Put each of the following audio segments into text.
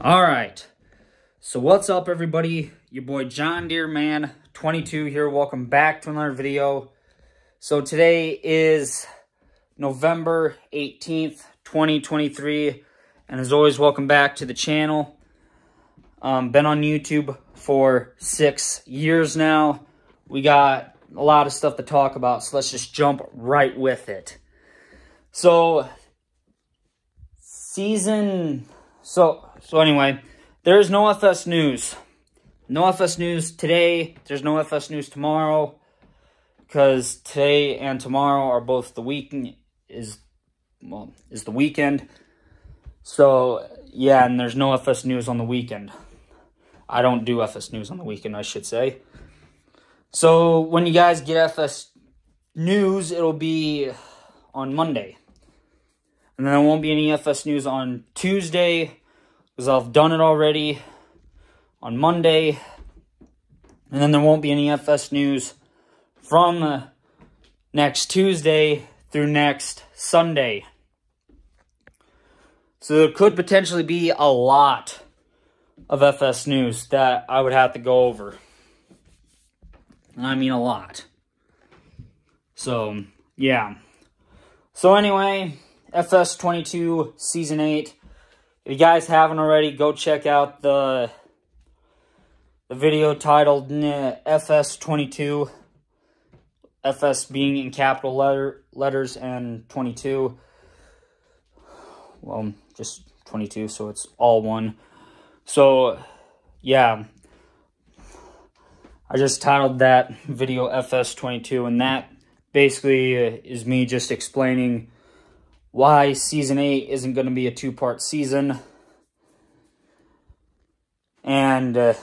All right. So what's up, everybody? Your boy John Deere Man 22 here. Welcome back to another video. So today is November 18th, 2023. And as always, welcome back to the channel. Been on YouTube for 6 years now. We got a lot of stuff to talk about, so let's just jump right with it. So anyway, there's no FS news. No FS news today. There's no FS news tomorrow, because today and tomorrow are both the weekend. Is the weekend. So yeah, and there's no FS news on the weekend. I don't do FS news on the weekend, I should say. So when you guys get FS news, it'll be on Monday. And then there won't be any FS news on Tuesday, because I've done it already on Monday. And then there won't be any FS news from next Tuesday through next Sunday. So there could potentially be a lot of FS news that I would have to go over. I mean a lot. So, yeah. So anyway, FS 22 Season 8. If you guys haven't already, go check out the video titled FS 22. FS being in capital letters and 22. Well, just 22, so it's all one. So, yeah. I just titled that video FS 22, and that basically is me just explaining why Season 8 isn't going to be a two-part season. And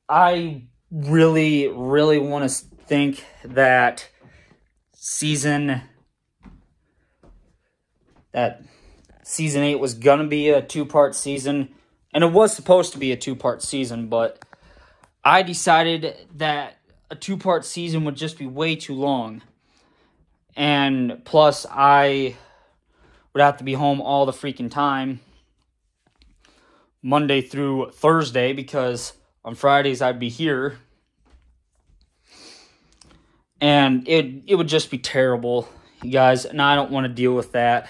I really want to think that Season 8 was going to be a two-part season. And it was supposed to be a two-part season, but I decided that a two-part season would just be way too long. And plus, I would have to be home all the freaking time, Monday through Thursday, because on Fridays I'd be here. And it would just be terrible, you guys, and I don't want to deal with that.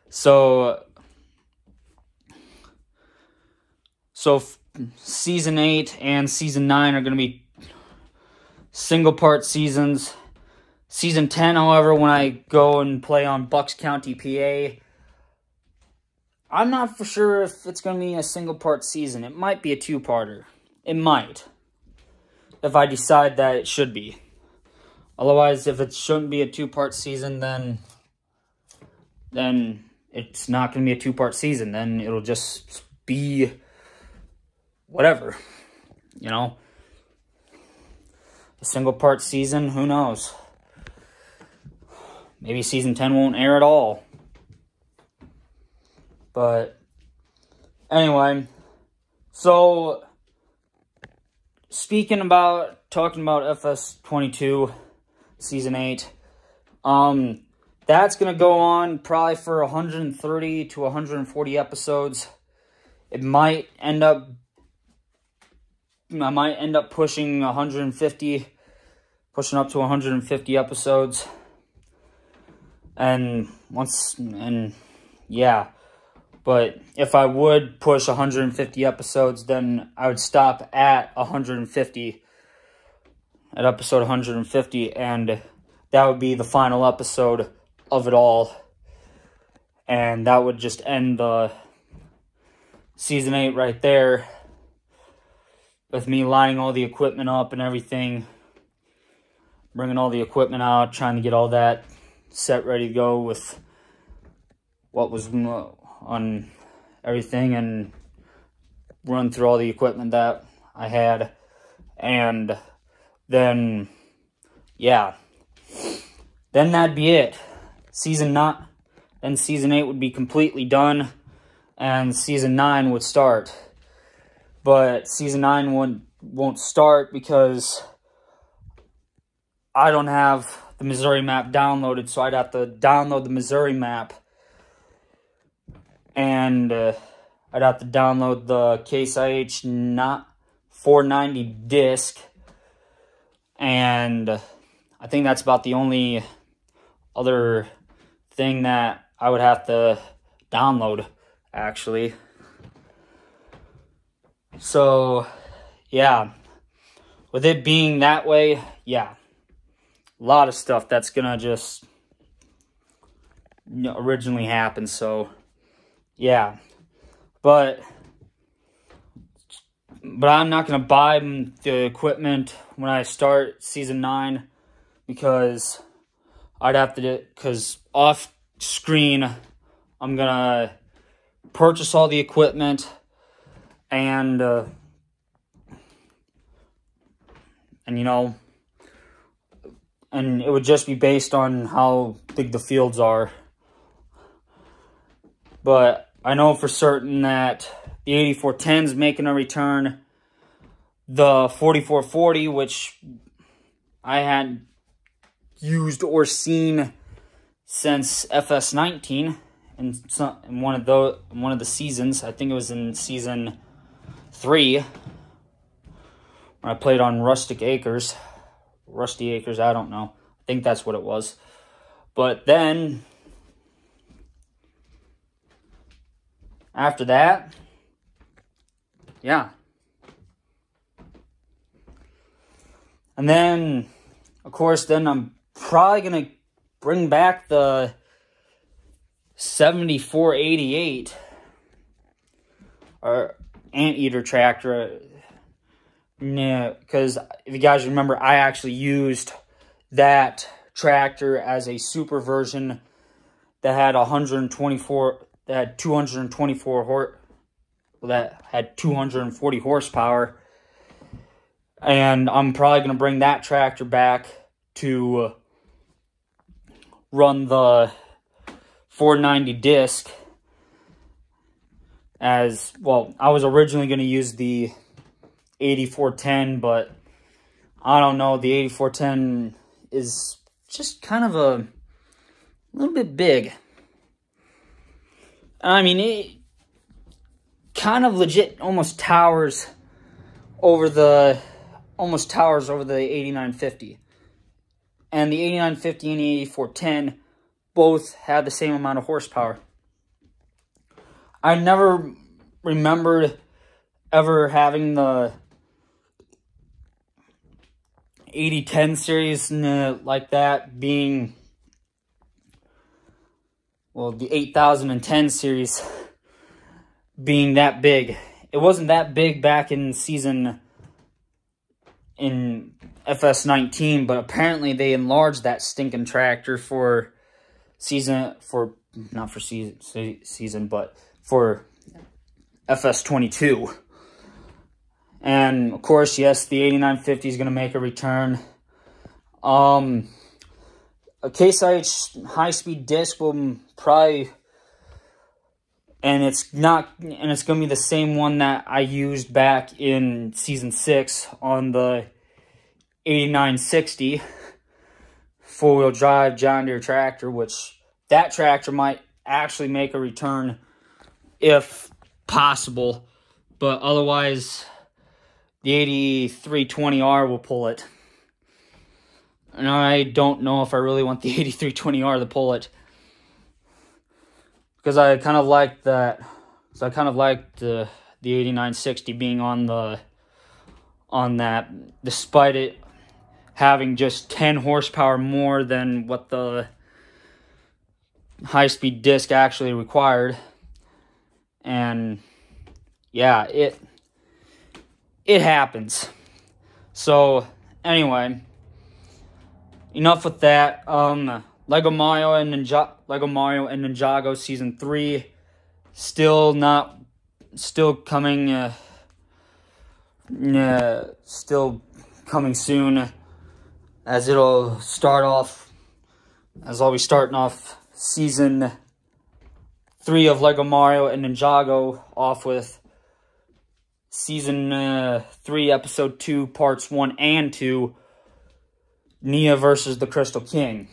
So Season 8 and Season 9 are going to be single-part seasons. Season 10, however, when I go and play on Bucks County, PA, I'm not for sure if it's going to be a single-part season. It might be a two-parter. It might, if I decide that it should be. Otherwise, if it shouldn't be a two-part season, then it's not going to be a two-part season. Then it'll just be whatever, you know. A single-part season, who knows? Maybe Season 10 won't air at all. But anyway, so talking about FS 22 Season 8, that's going to go on probably for 130 to 140 episodes. I might end up pushing 150, pushing up to 150 episodes. Yeah, but if I would push 150 episodes, then I would stop at 150, at episode 150, and that would be the final episode of it all. And that would just end the Season 8 right there, with me lining all the equipment up and everything, bringing all the equipment out, trying to get all that set ready to go with what was on everything, and run through all the equipment that I had. And then, yeah, then that'd be it. Season 8 would be completely done, and Season 9 would start. But Season 9 won't start because I don't have the Missouri map downloaded, so I'd have to download the Missouri map, and I'd have to download the Case IH 490 disc. And I think that's about the only other thing that I would have to download, actually. So, yeah. With it being that way, yeah. A lot of stuff that's gonna just originally happen, so yeah. But I'm not gonna buy the equipment when I start season 9 because I'd have to because off screen I'm gonna purchase all the equipment and you know, and it would just be based on how big the fields are. But I know for certain that the 8410 is making a return. The 4440, which I hadn't used or seen since FS19 in one of the seasons. I think it was in season 3 when I played on Rusty Acres, I don't know. I think that's what it was. But then after that, yeah. And then, of course, then I'm probably going to bring back the 7488 or Anteater tractor. Yeah, because if you guys remember, I actually used that tractor as a super version that had 240 horsepower, and I'm probably going to bring that tractor back to run the 490 disc as well. I was originally going to use the 8410, but I don't know, the 8410 is just kind of a little bit big. I mean, it kind of legit almost towers over the 8950. And the 8950 and the 8410 both had the same amount of horsepower. I never remembered ever having the 8010 series like that being, well, the 8010 series being that big. It wasn't that big back in FS19, but apparently they enlarged that stinking tractor for FS22. And of course, yes, the 8950 is going to make a return. A Case IH high-speed disc will probably, and it's going to be the same one that I used back in season 6 on the 8960 four-wheel drive John Deere tractor, which that tractor might actually make a return if possible, but otherwise the 8320R will pull it. And I don't know if I really want the 8320R to pull it, because I kind of liked that. So I kind of liked the 8960 being on that, despite it having just 10 horsepower more than what the high-speed disc actually required. And yeah, it happens. So anyway, enough with that. Lego Mario and Ninjago Season 3 still coming soon, as it'll start off, as I'll be starting off Season 3 of Lego Mario and Ninjago off with Season 3, Episode 2, Parts 1 and 2, Nia versus the Crystal King.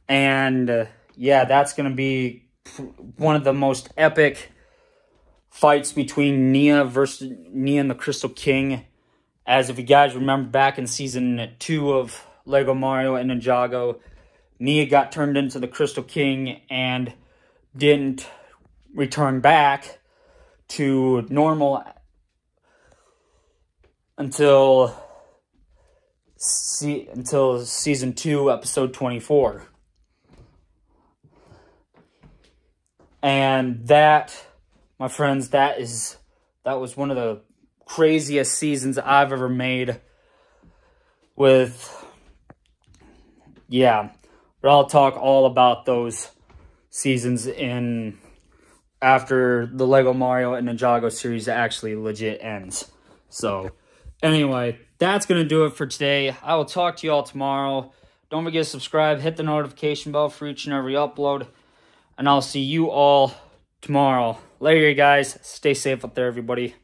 And yeah, that's going to be one of the most epic fights between Nia and the Crystal King. As if you guys remember back in Season 2 of Lego Mario and Ninjago, Nia got turned into the Crystal King and didn't return back to normal until Season 2, Episode 24. And that, my friends, that was one of the craziest seasons I've ever made with, yeah. But I'll talk all about those seasons after the Lego Mario and Ninjago series actually legit ends. So, anyway, that's going to do it for today. I will talk to you all tomorrow. Don't forget to subscribe, hit the notification bell for each and every upload. And I'll see you all tomorrow. Later, guys. Stay safe up there, everybody.